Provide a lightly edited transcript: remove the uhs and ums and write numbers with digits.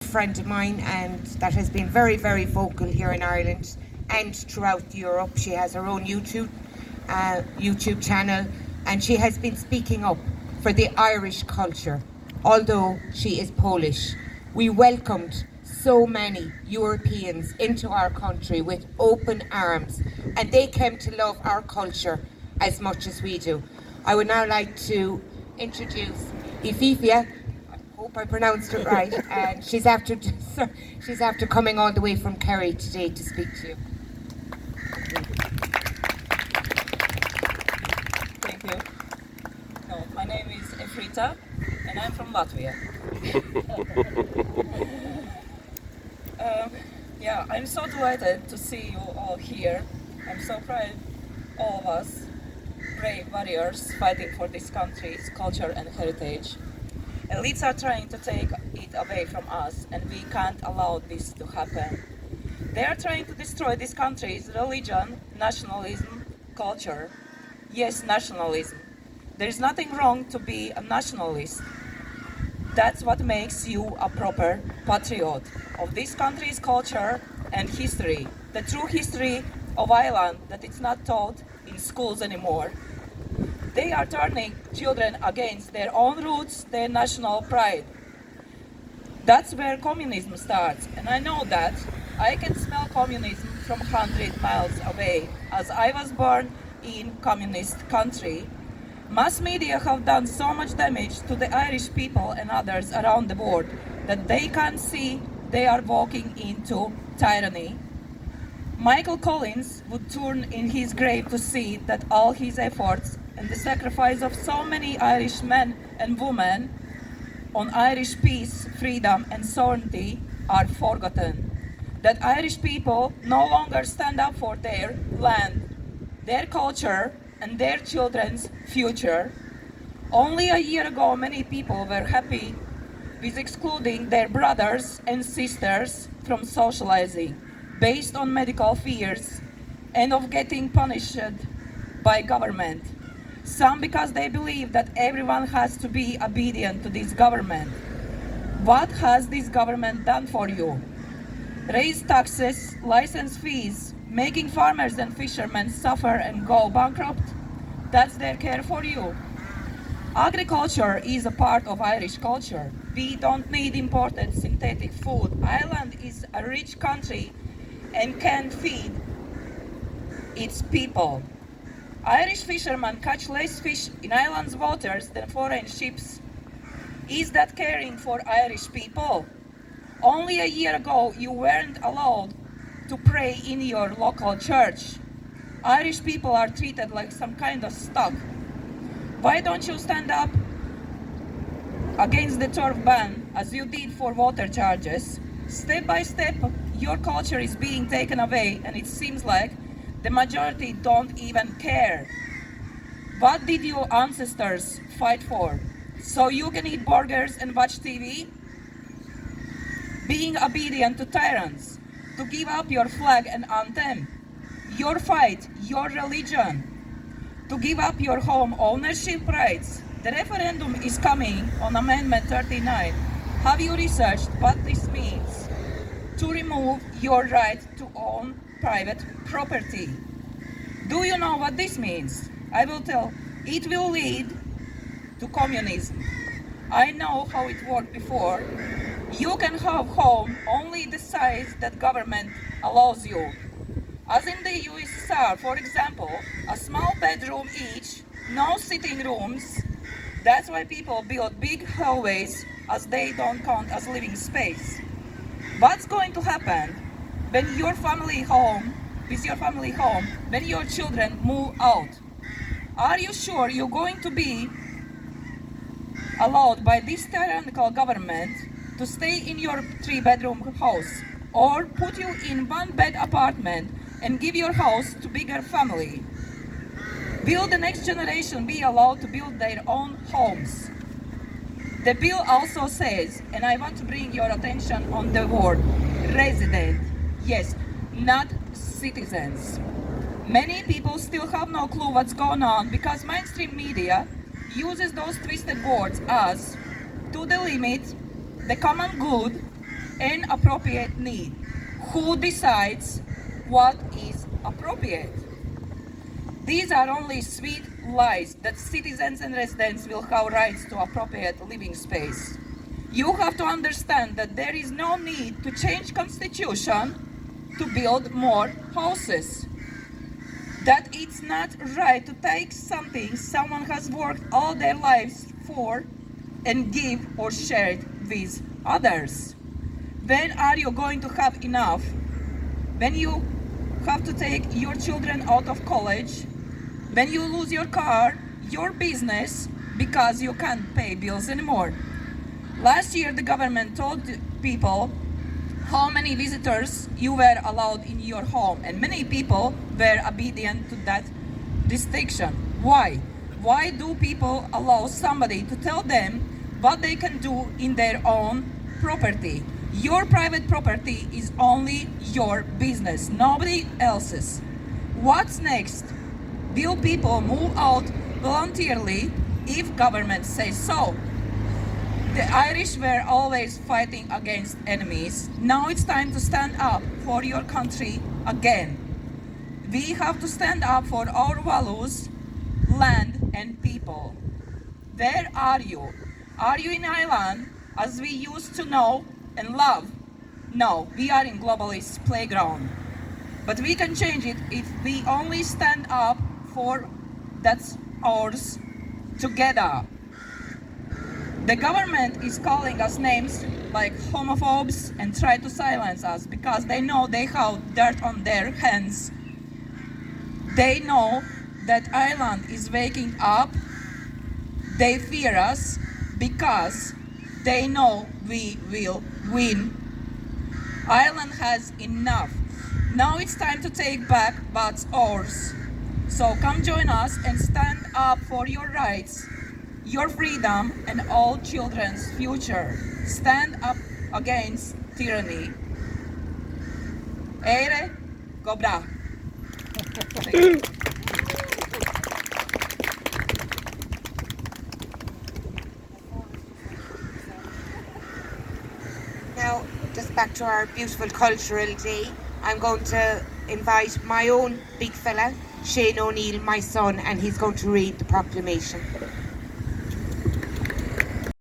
friend of mine and that has been very, very vocal here in Ireland and throughout Europe. She has her own YouTube channel, and she has been speaking up for the Irish culture, although she is Polish. We welcomed so many Europeans into our country with open arms, and they came to love our culture as much as we do. I would now like to introduce Eifrita. I hope I pronounced it right, and she's after coming all the way from Kerry today to speak to you. Thank you. No, my name is Efrita, and I'm from Latvia. Yeah, I'm so delighted to see you all here. I'm so proud, all of us, brave warriors fighting for this country's culture and heritage. Elites are trying to take it away from us, and we can't allow this to happen. They are trying to destroy this country's religion, nationalism, culture. Yes, nationalism. There's nothing wrong to be a nationalist. That's what makes you a proper patriot of this country's culture and history, the true history of Ireland that it's not taught in schools anymore. They are turning children against their own roots, their national pride. That's where communism starts, and I know that. I can smell communism from 100 miles away, as I was born in communist country. Mass media have done so much damage to the Irish people and others around the world that they can't see they are walking into tyranny. Michael Collins would turn in his grave to see that all his efforts and the sacrifice of so many Irish men and women on Irish peace, freedom and sovereignty are forgotten. That Irish people no longer stand up for their land, their culture and their children's future. Only a year ago, many people were happy with excluding their brothers and sisters from socializing based on medical fears and of getting punished by government. Some because they believe that everyone has to be obedient to this government. What has this government done for you? Raise taxes, license fees, making farmers and fishermen suffer and go bankrupt? That's their care for you. Agriculture is a part of Irish culture. We don't need imported synthetic food. Ireland is a rich country and can feed its people. Irish fishermen catch less fish in Ireland's waters than foreign ships. Is that caring for Irish people? Only a year ago, you weren't allowed to pray in your local church. Irish people are treated like some kind of stock. Why don't you stand up against the turf ban as you did for water charges? Step by step, your culture is being taken away, and it seems like the majority don't even care. What did your ancestors fight for? So you can eat burgers and watch TV? Being obedient to tyrants, to give up your flag and anthem, your fight, your religion, to give up your home ownership rights. The referendum is coming on Amendment 39. Have you researched what this means? To remove your right to own private property. Do you know what this means? I will tell. It will lead to communism. I know how it worked before. You can have home only the size that government allows you. As in the USSR, for example, a small bedroom each, no sitting rooms. That's why people build big hallways, as they don't count as living space. What's going to happen when with your family home, when your children move out? Are you sure you're going to be allowed by this tyrannical government to stay in your 3-bedroom house, or put you in 1-bed apartment and give your house to bigger family? Will the next generation be allowed to build their own homes? The bill also says, and I want to bring your attention on the word resident. Yes, not citizens. Many people still have no clue what's going on because mainstream media uses those twisted words as to delimit the common good an appropriate need. Who decides what is appropriate? These are only sweet lies that citizens and residents will have rights to appropriate living space. You have to understand that there is no need to change constitution to build more houses. That it's not right to take something someone has worked all their lives for and give or share it with others. When are you going to have enough? When you have to take your children out of college? When you lose your car, your business, because you can't pay bills anymore? Last year, the government told people how many visitors you were allowed in your home, and many people were obedient to that restriction. Why? Why do people allow somebody to tell them what they can do in their own property? Your private property is only your business, nobody else's. What's next? Will people move out voluntarily if government says so? The Irish were always fighting against enemies. Now it's time to stand up for your country again. We have to stand up for our values, land and people. Where are you? Are you in Ireland as we used to know and love? No, we are in globalist playground. But we can change it if we only stand up for that's ours together. The government is calling us names like homophobes and try to silence us because they know they have dirt on their hands. They know that Ireland is waking up. They fear us because they know we will win. Ireland has enough. Now it's time to take back what's ours. So come join us and stand up for your rights, your freedom, and all children's future. Stand up against tyranny. Eire, Gobra. Now, just back to our beautiful cultural day, I'm going to invite my own big fella, Shane O'Neill, my son, and he's going to read the proclamation.